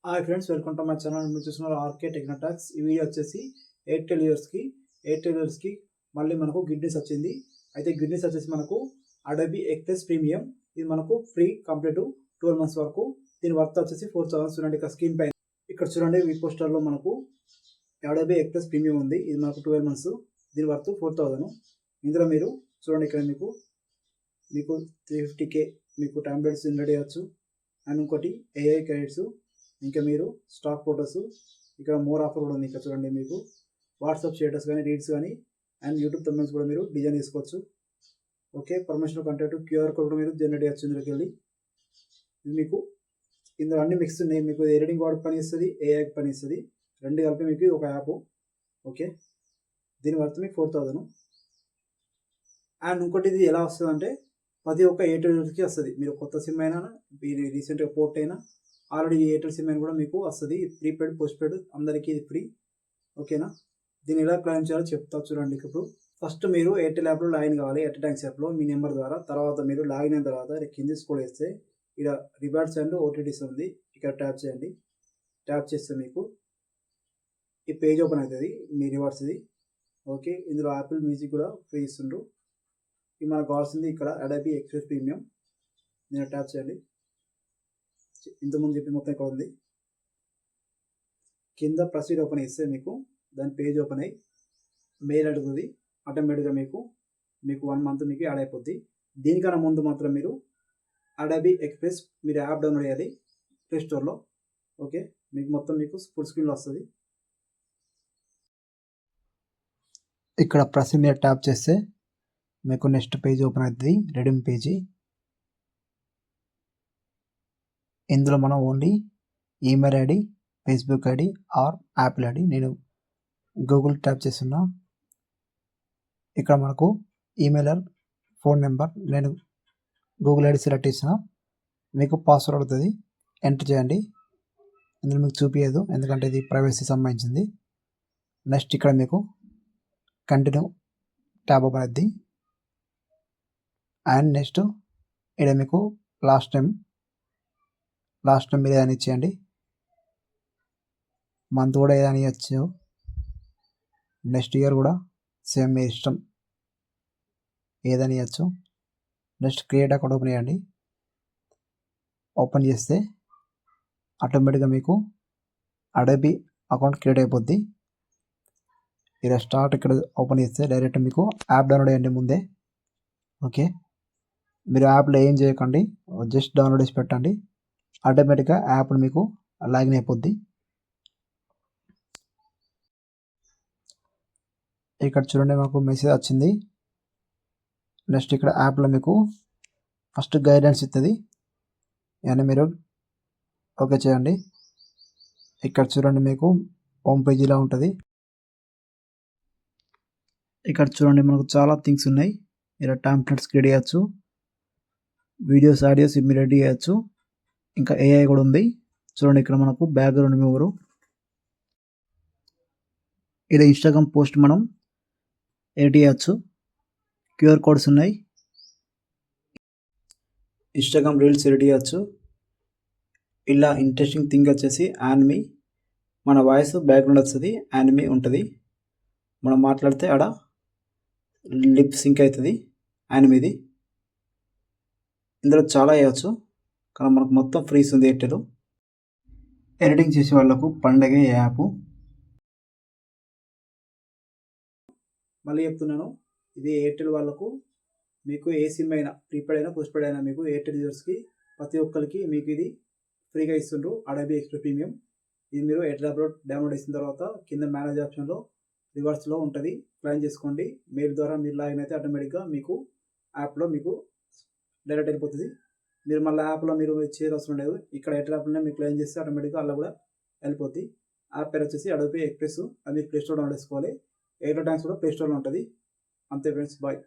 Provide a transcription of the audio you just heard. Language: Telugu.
Hi friends, welcome to my channel. మీరు చూస్తున్నారు ఆర్కే టెక్నోటాక్స్. ఈ వీడియో వచ్చేసి ఎయిర్టెల్ యూజర్స్కి మళ్ళీ మనకు గుడ్ న్యూస్ వచ్చింది. అయితే గుడ్ న్యూస్ వచ్చేసి మనకు అడోబీ ఎక్స్ప్రెస్ ప్రీమియం ఇది మనకు ఫ్రీ కంప్లీట్ 12 months వరకు. దీని వర్త్ వచ్చేసి 4,000. చూడండి ఇక్కడ స్క్రీన్ పైన, ఇక్కడ చూడండి ఈ పోస్టర్లో మనకు అడోబీ ఎక్స్ప్రెస్ ప్రీమియం ఉంది. ఇది మనకు 12 months, దీని వర్త్ 4,000. ఇందులో మీరు చూడండి, ఇక్కడ మీకు 350K మీకు టాబ్లెట్స్ జనరేట్ చేయవచ్చు. అండ్ ఇంకోటి AI క్రెడిట్స్, ఇంకా మీరు స్టాక్ ఫొటోస్, ఇక్కడ మోర్ ఆఫర్ కూడా ఉంది. ఇక్కడ చూడండి, మీకు వాట్సాప్ స్టేటస్ కానీ, రీల్స్ కానీ, అండ్ యూట్యూబ్ థంబ్నెయిల్స్ కూడా మీరు డిజైన్ చేసుకోవచ్చు. ఓకే, పర్మిషనల్ కంటెంట్ QR కోడ్ కూడా మీరు జనరేట్ చేయవచ్చు. ఇందులోకి వెళ్ళి ఇది మీకు ఇందులో అన్ని మిక్స్ ఉన్నాయి. మీకు ఎడిటింగ్ వాడు పని ఇస్తుంది, AI పని ఇస్తుంది, రెండు కలిపి మీకు ఒక యాప్. ఓకే, దీని వర్త్ మీకు 4,000. అండ్ ఇంకోటి ఇది ఎలా వస్తుంది అంటే ప్రతి ఒక్క ఎయిర్టెల్కి వస్తుంది. మీరు కొత్త సిమ్ అయినా, రీసెంట్గా పోర్ట్ అయినా, ఆల్రెడీ ఎయిర్టెల్ సిమ్ అయినా కూడా మీకు వస్తుంది. ప్రీపెయిడ్, పోస్ట్ పెయిడ్ అందరికీ ఇది ఫ్రీ. ఓకేనా, దీన్ని ఎలా క్లెయిమ్ చేయాలో చెప్తా చూడండి. ఇప్పుడు ఫస్ట్ మీరు ఎయిర్టెల్ యాప్లో లాగిన్ కావాలి, ఎయిర్టెల్ థ్యాంక్స్ యాప్లో మీ నెంబర్ ద్వారా. తర్వాత మీరు లాగిన్ అయిన తర్వాత కింది స్క్రోల్ చేస్తే ఇక్కడ రివార్డ్స్ అండ్ OTTs ఉంది, ఇక్కడ ట్యాప్ చేయండి. ట్యాప్ చేస్తే మీకు ఈ పేజ్ ఓపెన్ అవుతుంది, మీ రివార్డ్స్ది. ఓకే, ఇందులో యాపిల్ మ్యూజిక్ కూడా ఫ్రీ ఇస్తుండ్రు. ఇది మనకు కావాల్సింది ఇక్కడ అడోబీ ఎక్స్ప్రెస్ ప్రీమియం. నేను ట్యాప్ చేయండి. ఇంతకుముందు చెప్పి మొత్తం ఇక్కడ ఉంది. కింద ప్రొసీడ్ ఓపెన్ చేస్తే మీకు దాని పేజ్ ఓపెన్ అయ్యి మెయిల్ అడుగుతుంది. ఆటోమేటిక్గా మీకు 1 month మీకు యాడ్ అయిపోద్ది. దీనికన్నా ముందు మాత్రం మీరు అడోబీ ఎక్స్ప్రెస్ మీరు యాప్ డౌన్లోడ్ చేయాలి ప్లే స్టోర్లో. ఓకే, మీకు మొత్తం మీకు ఫుల్ స్క్రీన్లో వస్తుంది. ఇక్కడ ప్రొసీడ్ మీద ట్యాప్ చేస్తే మీకు నెక్స్ట్ పేజ్ ఓపెన్ అవుతుంది, రెడీమ్ పేజీ. ఇందులో మనం only email ID, Facebook ID are Apple ID, నేను గూగుల్ ట్యాప్ చేస్తున్నా. ఇక్కడ మనకు ఈమెయిల్, ఫోన్ నెంబర్, నేను గూగుల్ ఐడి సెలెక్ట్ చేసిన. మీకు పాస్వర్డ్ అవుతుంది, ఎంటర్ చేయండి. ఇందులో మీకు చూపించదు ఎందుకంటే ఇది ప్రైవసీ సంబంధించింది. నెక్స్ట్ ఇక్కడ మీకు కంటిన్యూ ట్యాబ్ ఓపెన్ అవుతుంది. అండ్ నెక్స్ట్ ఇక్కడ మీకు లాస్ట్ టైం మీరు ఏదైనా ఇచ్చేయండి. మంత్ కూడా ఏదైనా ఇవ్వచ్చు. నెక్స్ట్ ఇయర్ కూడా సేమ్ మీ ఇష్టం, ఏదైనా ఇవ్వచ్చు. నెక్స్ట్ క్రియేట్ అకౌంట్ ఓపెన్ చేయండి. ఓపెన్ చేస్తే ఆటోమేటిక్గా మీకు అడోబీ అకౌంట్ క్రియేట్ అయిపోద్ది. ఇలా స్టార్ట్ ఇక్కడ ఓపెన్ చేస్తే డైరెక్ట్ మీకు యాప్ డౌన్లోడ్ చేయండి ముందే. ఓకే, మీరు యాప్లో ఏం చేయకండి, జస్ట్ డౌన్లోడ్ చేసి పెట్టండి. ఆటోమేటిక్గా యాప్ మీకు లాగిన్ అయిపోద్ది. ఇక్కడ చూడండి, మాకు మెసేజ్ వచ్చింది. నెక్స్ట్ ఇక్కడ యాప్లో మీకు ఫస్ట్ గైడెన్స్ ఇస్తుంది, ఇవన్నీ మీరు ఓకే చేయండి. ఇక్కడ చూడండి, మీకు హోమ్ పేజీలో ఉంటుంది. ఇక్కడ చూడండి, మనకు చాలా థింగ్స్ ఉన్నాయి. ఇలా టెంప్లెట్స్ క్రియేట్ చేయవచ్చు, వీడియోస్, ఆడియోస్ మీరు రెడీ చేయవచ్చు. ఇంకా AI కూడా ఉంది. చూడండి, ఇక్కడ మనకు బ్యాక్గ్రౌండ్ రిమూవరు, ఇలా ఇన్స్టాగ్రామ్ పోస్ట్ మనం ఎడిట్ చేయవచ్చు. QR కోడ్స్ ఉన్నాయి, ఇన్స్టాగ్రామ్ రీల్స్ ఎడిట్ చేయవచ్చు. ఇలా ఇంట్రెస్టింగ్ థింగ్ వచ్చేసి యానిమీ, మన వాయిస్ బ్యాక్గ్రౌండ్ వస్తుంది, యానిమీ ఉంటుంది. మనం మాట్లాడితే ఆడ లిప్ సింక్ అవుతుంది యానిమీది. ఇందులో చాలా వేయవచ్చు, కానీ మనకు మొత్తం ఫ్రీస్ ఉంది. ఎయిర్టెల్ ఎడిటింగ్ చేసే వాళ్ళకు పండగ యాప్. మళ్ళీ చెప్తున్నాను, ఇది ఎయిర్టెల్ వాళ్ళకు. మీకు ఏ సిమ్ అయినా, ప్రీపెయిడ్ అయినా, పోస్ట్ పెయిడ్ అయినా, మీకు ఎయిర్టెల్ యూజర్స్కి ప్రతి ఒక్కరికి మీకు ఇది ఫ్రీగా ఇస్తుండ్రు అడోబీ ఎక్స్ప్రెస్ ప్రీమియం. ఇది మీరు ఎయిర్టెల్ యాప్లో డౌన్లోడ్ చేసిన తర్వాత కింద మేనేజ్ ఆప్షన్లో రివార్డ్స్లో ఉంటుంది, క్లెయిమ్ చేసుకోండి. మెయిల్ ద్వారా మీరు లాగిన్ అయితే ఆటోమేటిక్గా మీకు యాప్లో మీకు డైరెక్ట్ వెళ్ళిపోతుంది. మీరు మళ్ళీ యాప్లో మీరు చేయవలసిన లేదు, ఇక్కడ ఎయిర్టెల్ యాప్లోనే మీరు క్లెయిమ్ చేస్తే ఆటోమేటిక్గా అలా కూడా వెళ్ళిపోద్ది. యాప్ పేరు వచ్చేసి అడోబీ ఎక్స్ప్రెస్. అది మీరు ప్లే స్టోర్ డౌన్లోడ్ చేసుకోవాలి. ఎయిర్టెల్ థ్యాంక్స్ కూడా ప్లే స్టోర్లో ఉంటుంది. అంతే ఫ్రెండ్స్, బాయ్.